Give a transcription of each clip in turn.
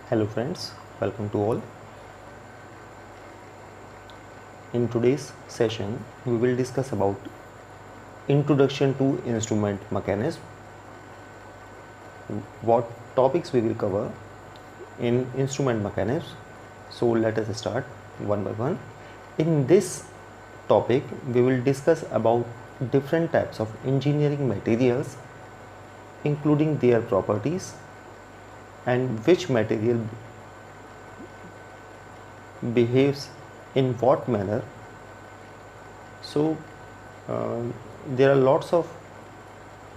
Hello friends, welcome to all. In today's session, we will discuss about introduction to instrument mechanism. What topics we will cover in instrument mechanism. So let us start one by one. In this topic, we will discuss about different types of engineering materials, including their properties and which material behaves in what manner. So there are lots of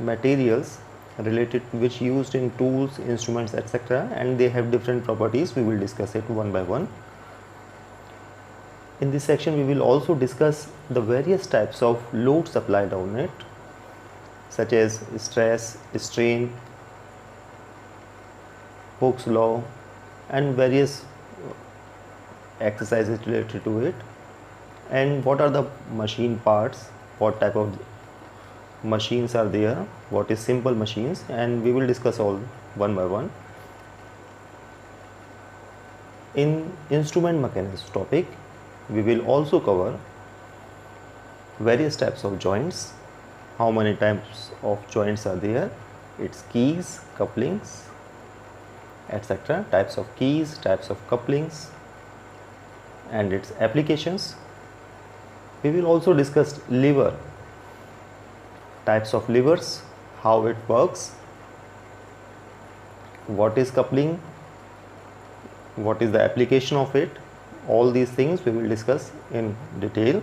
materials related which used in tools, instruments, etc., and they have different properties. We will discuss it one by one. In this section we will also discuss the various types of loads applied on it, such as stress, strain, Hooke's law, and various exercises related to it, and what are the machine parts, what type of machines are there, what is simple machines, and we will discuss all one by one. In instrument mechanism topic, we will also cover various types of joints, how many types of joints are there, its keys, couplings, etc., types of keys, types of couplings, and its applications. We will also discuss lever, types of levers, how it works, what is coupling, what is the application of it. All these things we will discuss in detail.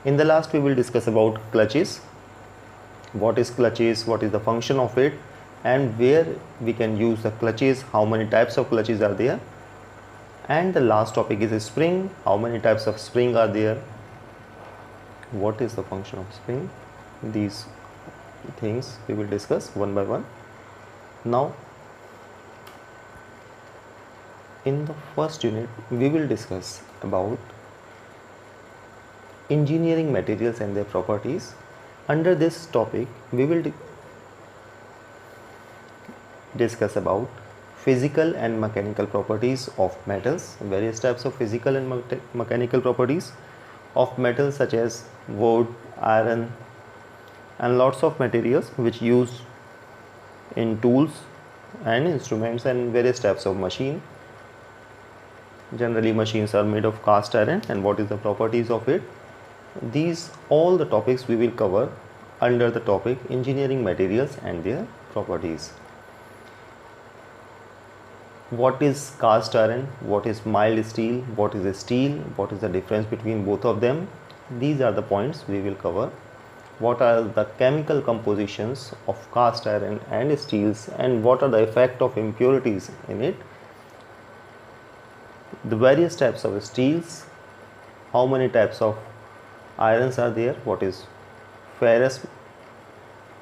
In the last we will discuss about clutches, what is clutches, what is the function of it, and where we can use the clutches, how many types of clutches are there. And the last topic is spring, how many types of spring are there, what is the function of spring. These things we will discuss one by one. Now in the first unit we will discuss about engineering materials and their properties. Under this topic we will discuss about physical and mechanical properties of metals, various types of physical and mechanical properties of metals such as wood, iron, and lots of materials which used in tools and instruments and various types of machine. Generally machines are made of cast iron, and what is the properties of it. These all the topics we will cover under the topic engineering materials and their properties. What is cast iron, what is mild steel, what is steel, what is the difference between both of them. These are the points we will cover. What are the chemical compositions of cast iron and steels, and what are the effect of impurities in it. The various types of steels, how many types of irons are there, what is ferrous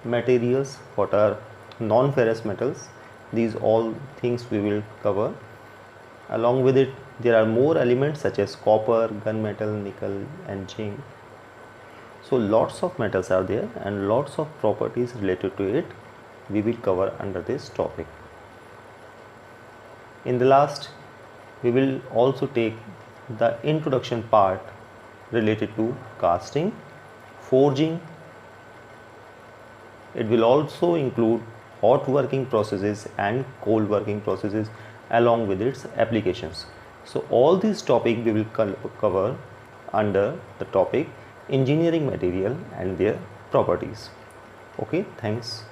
materials, what are non-ferrous metals. These all things we will cover. Along with it there are more elements such as copper, gunmetal, nickel, and zinc. So lots of metals are there and lots of properties related to it we will cover under this topic. In the last we will also take the introduction part related to casting, forging. It will also include hot working processes and cold working processes along with its applications. So all these topics we will cover under the topic engineering material and their properties. Okay, thanks.